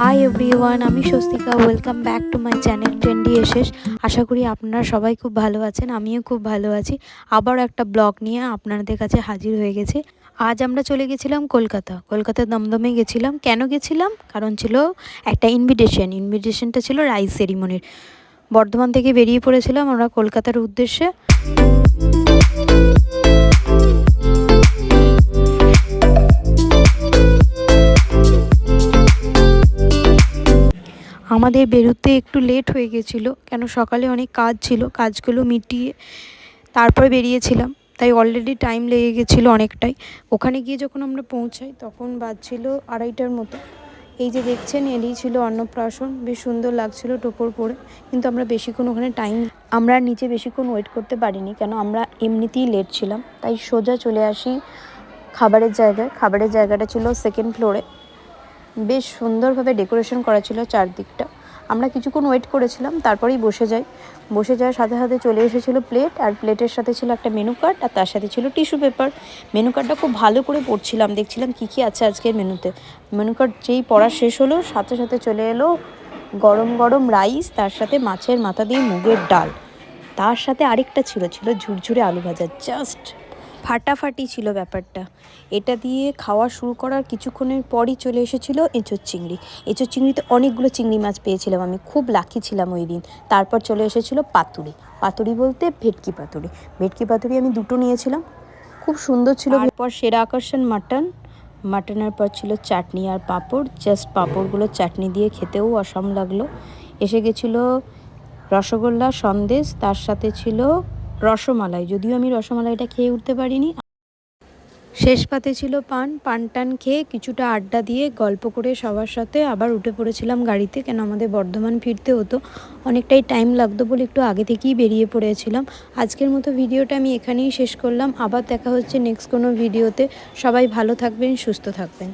High everyone, আমি Swastika. Welcome back to my channel trendy এসেস। আশা করি আপনারা সবাই খুব ভালো আছেন, আমিও খুব ভালো আছি। আবার একটা ব্লগ নিয়ে আপনাদের কাছে হাজির হয়ে গেছি। আজ আমরা চলে গেছিলাম কলকাতা দমদমে গেছিলাম। কেন গেছিলাম? কারণ ছিল একটা ইনভিটেশনটা ছিল রাইস সেরিমনির। বর্ধমান থেকে বেরিয়ে পড়েছিলাম আমরা কলকাতার উদ্দেশ্যে। আমাদের বেরোতে একটু লেট হয়ে গেছিলো, কেন সকালে অনেক কাজ ছিল, কাজগুলো মিটিয়ে তারপরে বেরিয়েছিলাম, তাই অলরেডি টাইম লেগে গেছিলো অনেকটাই। ওখানে গিয়ে যখন আমরা পৌঁছাই তখন বাজছিল 2:30টার মতো। এই যে দেখছেন, এলেই ছিল অন্নপ্রাশন, বেশ সুন্দর লাগছিল টোপর পরে। কিন্তু আমরা নিচে বেশিক্ষণ ওয়েট করতে পারিনি, কেন আমরা এমনিতেই লেট ছিলাম, তাই সোজা চলে আসি খাবারের জায়গাটা ছিল সেকেন্ড ফ্লোরে। বেশ সুন্দরভাবে ডেকোরেশন করা ছিল চারদিকটা। আমরা কিছুক্ষণ ওয়েট করেছিলাম, তারপরেই বসে যাওয়ার সাথে সাথে চলে এসেছিলো প্লেট, আর প্লেটের সাথে ছিল একটা মেনু কার্ড, আর তার সাথে ছিল টিস্যু পেপার। মেনু কার্ডটা খুব ভালো করে পড়ছিলাম, দেখছিলাম কী কী আছে আজকের মেনুতে। মেনু কার্ড যেই পড়া শেষ হলো, সাথে সাথে চলে এলো গরম গরম রাইস, তার সাথে মাছের মাথা দিয়ে মুগের ডাল, তার সাথে আরেকটা ছিল ঝুরঝুরে আলু ভাজা। জাস্ট ফাটাফাটি ছিল ব্যাপারটা। এটা দিয়ে খাওয়া শুরু করার কিছুক্ষণের পরই চলে এসেছিলো এঁচোড় চিংড়িতে অনেকগুলো চিংড়ি মাছ পেয়েছিলাম, আমি খুব লাকি ছিলাম ওই দিন। তারপর চলে এসেছিলো পাতুরি বলতে ভেটকি পাতুরি আমি 2টো নিয়েছিলাম, খুব সুন্দর ছিল। তারপর সেরা আকর্ষণ মাটনের পর ছিল চাটনি আর পাঁপড়। জাস্ট পাঁপড়গুলো চাটনি দিয়ে খেতেও অসম লাগলো। এসে গেছিলো রসগোল্লা, সন্দেশ, তার সাথে ছিল রসমালাই, যদিও আমি রসমালাইটা খেয়ে উঠতে পারিনি। শেষ পাতে ছিল পান টান খেয়ে কিছুটা আড্ডা দিয়ে গল্প করে সবার সাথে আবার উঠে পড়েছিলাম গাড়িতে, কেন আমাদের বর্ধমান ফিরতে হতো, অনেকটাই টাইম লাগতো বলে একটু আগে থেকেই বেরিয়ে পড়েছিলাম। আজকের মতো ভিডিওটা আমি এখানেই শেষ করলাম। আবার দেখা হচ্ছে নেক্সট কোনো ভিডিওতে। সবাই ভালো থাকবেন, সুস্থ থাকবেন।